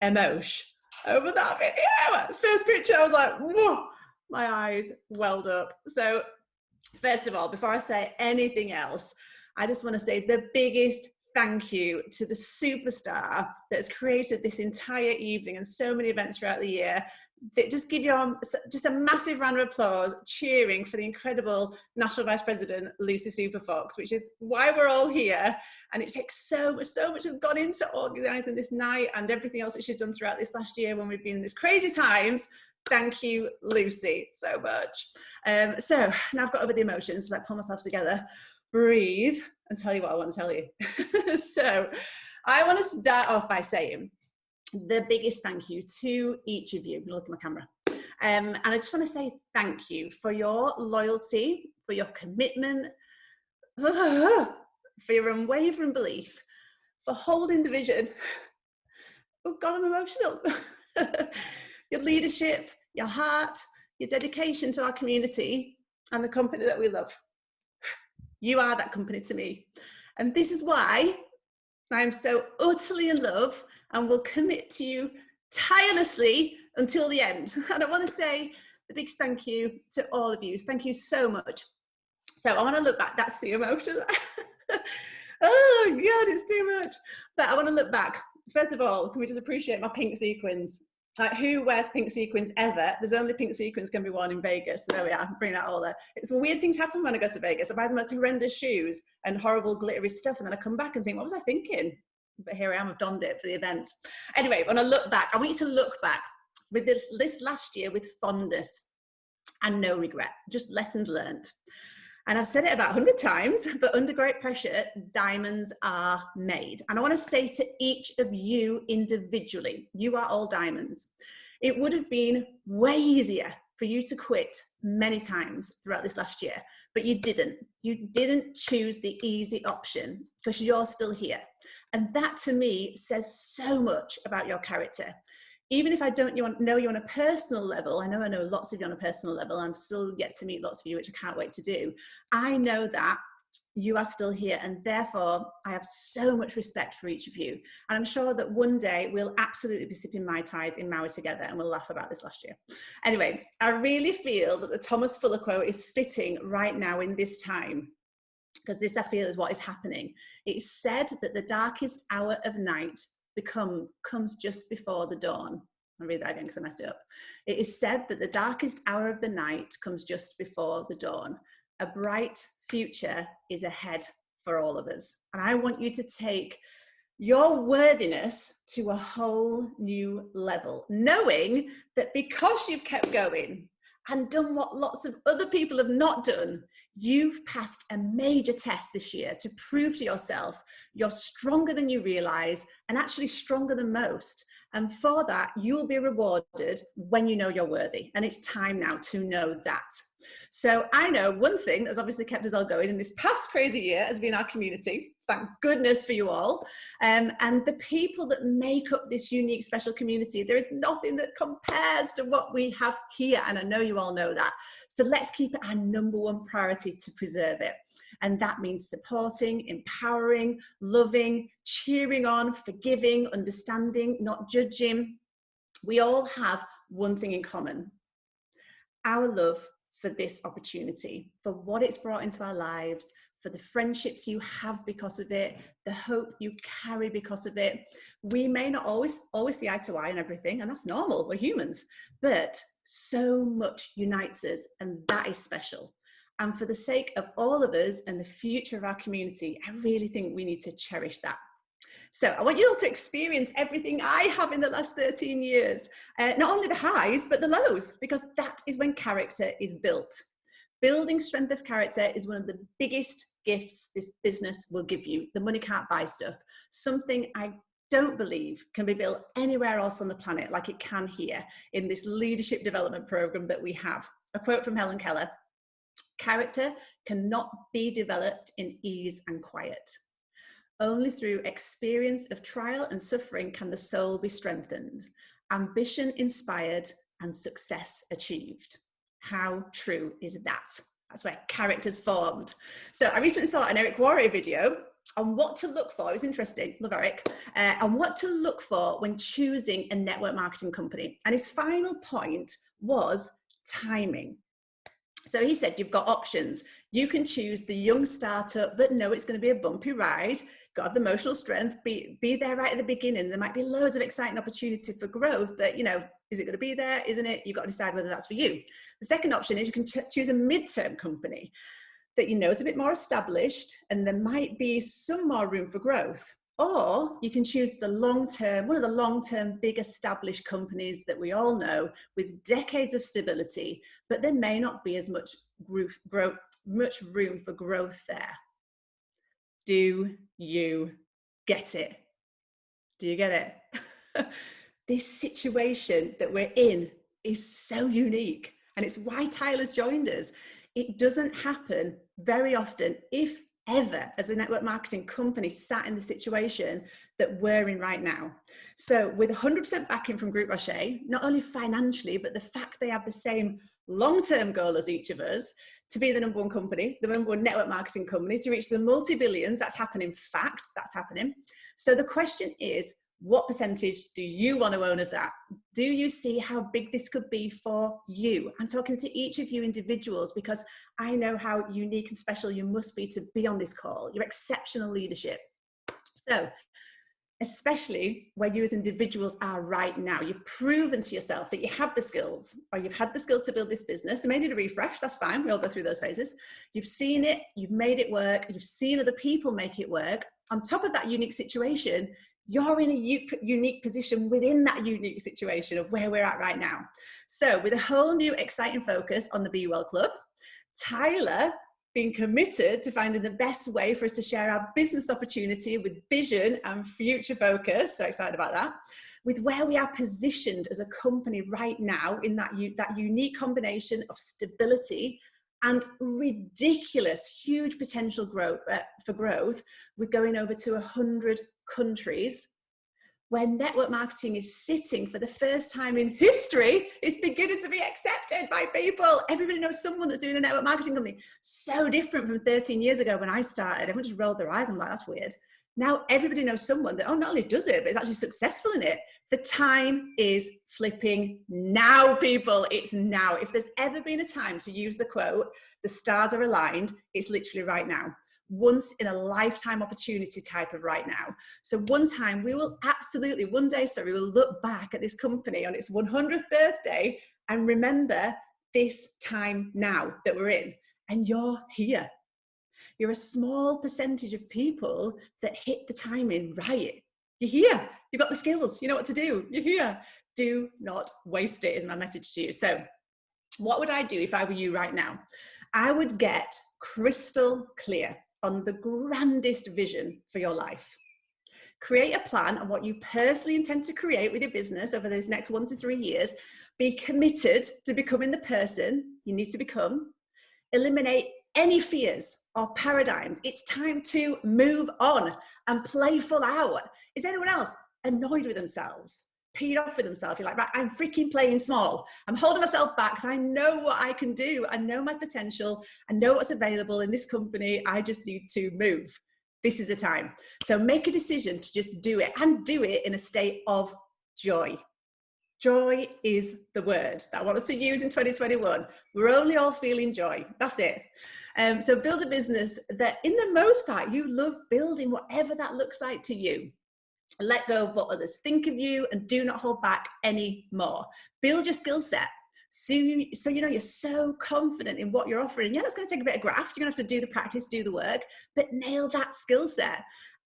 emotion over that video. First picture, I was like, whoa, my eyes welled up. So first of all, before I say anything else, I just want to say the biggest thank you to the superstar that has created this entire evening and so many events throughout the year. Just give you just a massive round of applause, cheering for the incredible National Vice President, Lucy Superfox, which is why we're all here. And it takes so much has gone into organising this night and everything else that she's done throughout this last year when we've been in these crazy times. Thank you, Lucy, so much. So now I've got over the emotions, so I pull myself together, breathe, and tell you what I want to tell you. So I want to start off by saying the biggest thank you to each of you. Look at my camera. And I just want to say thank you for your loyalty, for your commitment, for your unwavering belief, for holding the vision. Oh God, I'm emotional. Your leadership, your heart, your dedication to our community and the company that we love. You are that company to me. And this is why I'm so utterly in love and will commit to you tirelessly until the end. And I want to say the big thank you to all of you. Thank you so much. So I want to look back. That's the emotion. Oh God, it's too much. But I want to look back. First of all, can we just appreciate my pink sequins? Like, who wears pink sequins ever? There's only pink sequins can be worn in Vegas. So there we are, bring that all there. It's weird things happen when I go to Vegas. I buy the most horrendous shoes and horrible glittery stuff, and then I come back and think, what was I thinking? But here I am, I've donned it for the event. Anyway, when I look back, I want you to look back with this last year with fondness and no regret, just lessons learned. And I've said it about 100 times, but under great pressure, diamonds are made. And I want to say to each of you individually, you are all diamonds. It would have been way easier for you to quit many times throughout this last year, but you didn't. You didn't choose the easy option because you're still here. And that to me says so much about your character. Even if I don't know you on a personal level, I know lots of you on a personal level. I'm still yet to meet lots of you, which I can't wait to do. I know that you are still here, and therefore I have so much respect for each of you. And I'm sure that one day we'll absolutely be sipping Mai Tais in Maui together, and we'll laugh about this last year. Anyway, I really feel that the Thomas Fuller quote is fitting right now in this time, because this I feel is what is happening. It's said that the darkest hour of night comes just before the dawn. I'll read that again because I messed it up. It is said that the darkest hour of the night comes just before the dawn. A bright future is ahead for all of us. And I want you to take your worthiness to a whole new level, knowing that because you've kept going and done what lots of other people have not done, you've passed a major test this year to prove to yourself you're stronger than you realize and actually stronger than most. And for that, you'll be rewarded when you know you're worthy. And it's time now to know that. So I know one thing that's obviously kept us all going in this past crazy year has been our community. Thank goodness for you all. And the people that make up this unique, special community. There is nothing that compares to what we have here. And I know you all know that. So let's keep it our number one priority to preserve it. And that means supporting, empowering, loving, cheering on, forgiving, understanding, not judging. We all have one thing in common: our love for this opportunity, for what it's brought into our lives, for the friendships you have because of it, the hope you carry because of it. We may not always see eye to eye on everything, and that's normal, we're humans, but so much unites us, and that is special. And for the sake of all of us and the future of our community, I really think we need to cherish that. So I want you all to experience everything I have in the last 13 years, not only the highs, but the lows, because that is when character is built. Building strength of character is one of the biggest gifts this business will give you. The money can't buy stuff. Something I don't believe can be built anywhere else on the planet like it can here in this leadership development program that we have. A quote from Helen Keller: character cannot be developed in ease and quiet. Only through experience of trial and suffering can the soul be strengthened, ambition inspired, and success achieved. How true is that? That's where character's formed. So I recently saw an Eric Warrior video, on what to look for. It was interesting, love Eric, on what to look for when choosing a network marketing company. And his final point was timing. So he said, you've got options. You can choose the young startup, but know it's going to be a bumpy ride. Got to have the emotional strength, be there right at the beginning. There might be loads of exciting opportunity for growth, but is it going to be there? Isn't it? You've got to decide whether that's for you. The second option is you can choose a midterm company that is a bit more established and there might be some more room for growth. Or you can choose the long-term, one of the long-term big established companies that we all know with decades of stability, but there may not be as much room for growth there. Do you get it? Do you get it? This situation that we're in is so unique, and it's why Tyler's joined us. It doesn't happen very often, if ever, as a network marketing company sat in the situation that we're in right now. So with 100% backing from Group Rocher, not only financially, but the fact they have the same long-term goal as each of us, to be the number one company, the number one network marketing company, to reach the multi-billions. That's happening. Fact, that's happening. So the question is, what percentage do you want to own of that? Do you see how big this could be for you? I'm talking to each of you individuals because I know how unique and special you must be to be on this call. You're exceptional leadership. So, especially where you as individuals are right now, you've proven to yourself that you have the skills, or you've had the skills to build this business. They may need a refresh, that's fine. We all go through those phases. You've seen it, you've made it work, you've seen other people make it work. On top of that unique situation, you're in a unique position within that unique situation of where we're at right now. So with a whole new exciting focus on the Be Well Club, Tyler being committed to finding the best way for us to share our business opportunity with vision and future focus, so excited about that, with where we are positioned as a company right now in that unique combination of stability and ridiculous, huge potential growth for growth, with going over to 100 countries, where network marketing is sitting for the first time in history. It's beginning to be accepted by people. Everybody knows someone that's doing a network marketing company. So different from 13 years ago when I started. Everyone just rolled their eyes. I'm like, that's weird. Now everybody knows someone that, not only does it, but is actually successful in it. The time is flipping now, people. It's now. If there's ever been a time to use the quote, the stars are aligned, it's literally right now. Once in a lifetime opportunity type of right now. So one day, we will look back at this company on its 100th birthday and remember this time now that we're in. And you're here. You're a small percentage of people that hit the timing right. You're here. You've got the skills. You know what to do. You're here. Do not waste it, is my message to you. So what would I do if I were you right now? I would get crystal clear on the grandest vision for your life. Create a plan on what you personally intend to create with your business over those next 1 to 3 years. Be committed to becoming the person you need to become. Eliminate any fears or paradigms. It's time to move on and play full out. Is anyone else annoyed with themselves? Peed off with themselves? You're like, right, I'm freaking playing small. I'm holding myself back because I know what I can do. I know my potential. I know what's available in this company. I just need to move. This is the time. So make a decision to just do it, and do it in a state of joy. Joy is the word that I want us to use in 2021. We're only all feeling joy. That's it. So build a business that, in the most part, you love building, whatever that looks like to you. Let go of what others think of you and do not hold back anymore. Build your skill set. So you're so confident in what you're offering. Yeah, that's going to take a bit of graft. You're going to have to do the practice, do the work, but nail that skill set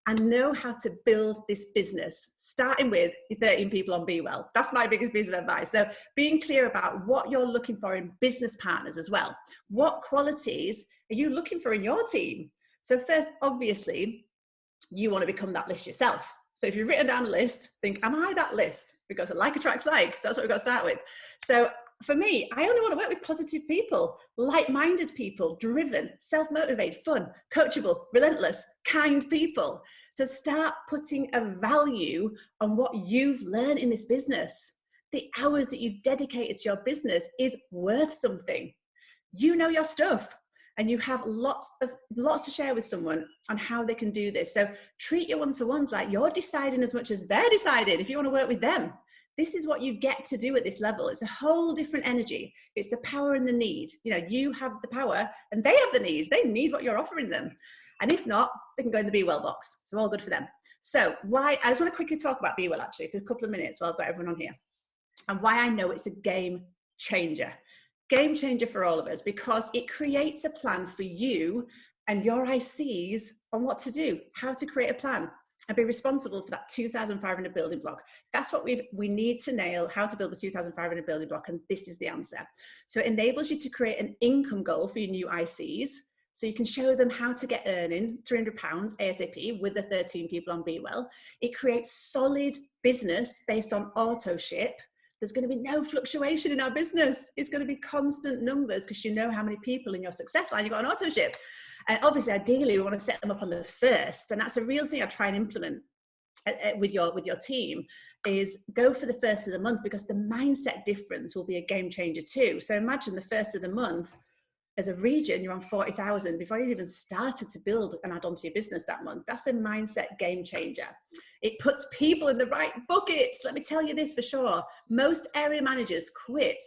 and know how to build this business, starting with your 13 people on Be Well. That's my biggest piece of advice. So being clear about what you're looking for in business partners as well. What qualities are you looking for in your team? So first, obviously, you want to become that list yourself. So if you've written down a list, think, am I that list? Because like attracts like, that's what we've got to start with. So for me, I only want to work with positive people, like-minded people, driven, self-motivated, fun, coachable, relentless, kind people. So start putting a value on what you've learned in this business. The hours that you've dedicated to your business is worth something. You know your stuff. and you have lots to share with someone on how they can do this. So treat your one-to-ones like you're deciding as much as they're deciding if you want to work with them. This is what you get to do at this level. It's a whole different energy. It's the power and the need. You know, you have the power and they have the need. They need what you're offering them. And if not, they can go in the Be Well box. So all good for them. So I just want to quickly talk about Be Well actually for a couple of minutes while I've got everyone on here, and why I know it's a game changer. Game changer for all of us, because it creates a plan for you and your ICs on what to do, how to create a plan and be responsible for that 2,500 building block. That's what we need to nail, how to build the 2,500 building block, and this is the answer. So it enables you to create an income goal for your new ICs, so you can show them how to get earning £300 ASAP with the 13 people on Be Well. It creates solid business based on auto ship. There's going to be no fluctuation in our business. It's going to be constant numbers because you know how many people in your success line you've got on auto ship. And obviously, ideally, we want to set them up on the first. And that's a real thing I try and implement with your team, is go for the first of the month, because the mindset difference will be a game changer too. So imagine the first of the month, as a region, you're on 40,000 before you even started to build an add-on to your business that month. That's a mindset game changer. It puts people in the right buckets. Let me tell you this for sure. Most area managers quit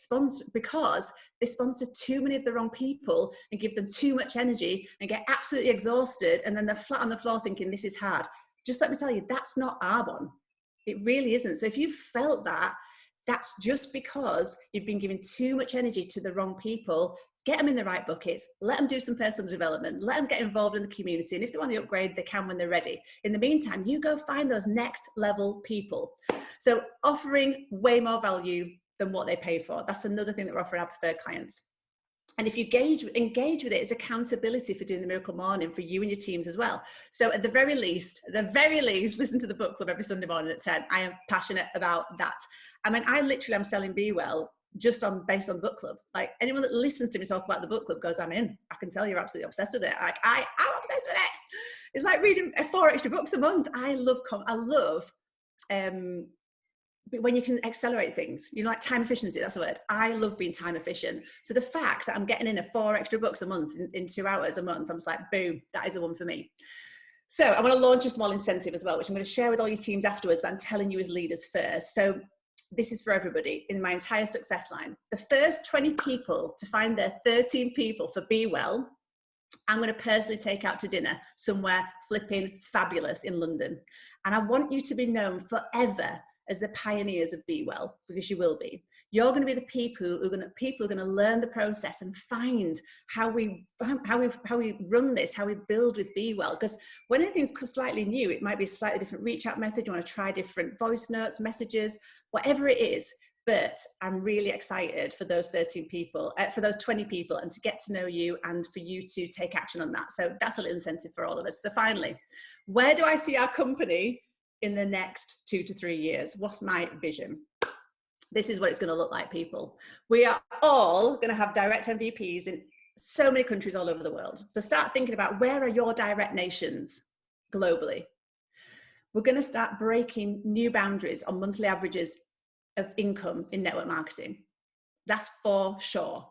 because they sponsor too many of the wrong people and give them too much energy and get absolutely exhausted. And then they're flat on the floor thinking, this is hard. Just let me tell you, that's not our one. It really isn't. So if you've felt that, that's just because you've been giving too much energy to the wrong people. Get them in the right buckets, let them do some personal development, let them get involved in the community. And if they want to upgrade, they can when they're ready. In the meantime, you go find those next level people. So offering way more value than what they paid for. That's another thing that we're offering our preferred clients. And if you engage with it, it's accountability for doing the Miracle Morning for you and your teams as well. So at the very least, listen to the book club every Sunday morning at 10. I am passionate about that. I mean, I literally am selling Be Well just based on book club. Like, anyone that listens to me talk about the book club goes, I'm in. I can tell you're absolutely obsessed with it. Like, I'm obsessed with it. It's like reading 4 extra books a month. I love when you can accelerate things, you know, like time efficiency, that's a word. I love being time efficient. So the fact that I'm getting in 4 extra books a month in 2 hours a month, I'm just like, boom, that is the one for me. So I want to launch a small incentive as well, which I'm going to share with all your teams afterwards, but I'm telling you as leaders first. So this is for everybody in my entire success line. The first 20 people to find their 13 people for Be Well, I'm going to personally take out to dinner somewhere flipping fabulous in London. And I want you to be known forever as the pioneers of Be Well, because you will be. You're going to be the people who are going to learn the process and find how we run this, how we build with Be Well. Because when anything's slightly new, it might be a slightly different reach out method. You want to try different voice notes, messages, whatever it is. But I'm really excited for those 13 people, for those 20 people, and to get to know you and for you to take action on that. So that's a little incentive for all of us. So finally, where do I see our company in the next 2 to 3 years? What's my vision? This is what it's going to look like, people. We are all going to have direct MVPs in so many countries all over the world. So start thinking about, where are your direct nations globally? We're going to start breaking new boundaries on monthly averages of income in network marketing. That's for sure.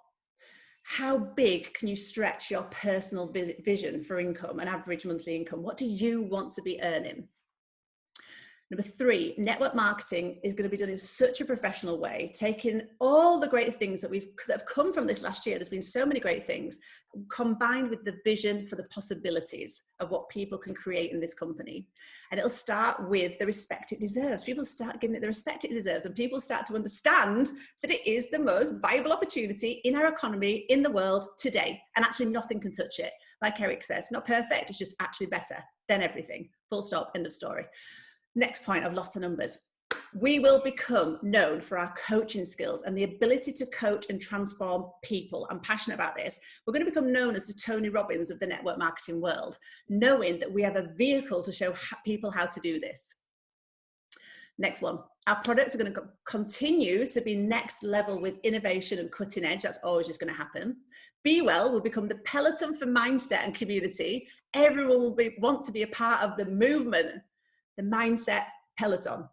How big can you stretch your personal vision for income and average monthly income? What do you want to be earning? Number 3, network marketing is going to be done in such a professional way, taking all the great things that have come from this last year. There's been so many great things, combined with the vision for the possibilities of what people can create in this company. And it'll start with the respect it deserves. People start giving it the respect it deserves, and people start to understand that it is the most viable opportunity in our economy, in the world today. And actually nothing can touch it. Like Eric says, not perfect, it's just actually better than everything. Full stop, end of story. Next point, I've lost the numbers. We will become known for our coaching skills and the ability to coach and transform people. I'm passionate about this. We're going to become known as the Tony Robbins of the network marketing world, knowing that we have a vehicle to show people how to do this. Next one, our products are going to continue to be next level with innovation and cutting edge. That's always just going to happen. Be Well will become the peloton for mindset and community. Everyone will want to be a part of the movement. The mindset peloton.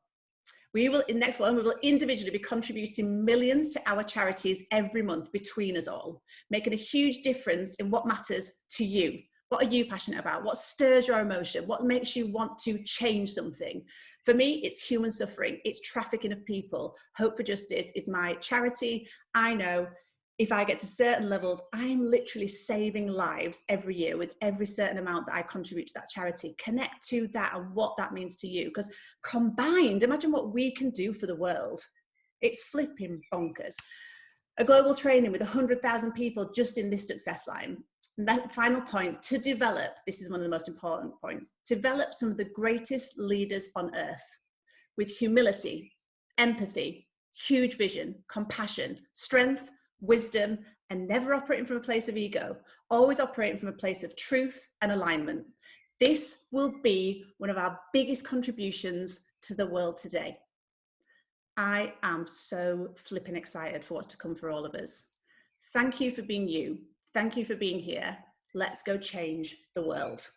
In next one, we will individually be contributing millions to our charities every month between us all, making a huge difference in what matters to you. What are you passionate about? What stirs your emotion? What makes you want to change something? For me, it's human suffering. It's trafficking of people. Hope for Justice is my charity. I know if I get to certain levels, I'm literally saving lives every year with every certain amount that I contribute to that charity. Connect to that and what that means to you. Because combined, imagine what we can do for the world. It's flipping bonkers. A global training with 100,000 people just in this success line. And that final point, to develop, this is one of the most important points, develop some of the greatest leaders on earth with humility, empathy, huge vision, compassion, strength, wisdom, and never operating from a place of ego, always operating from a place of truth and alignment. This will be one of our biggest contributions to the world today. I am so flipping excited for what's to come for all of us. Thank you for being you. Thank you for being here. Let's go change the world.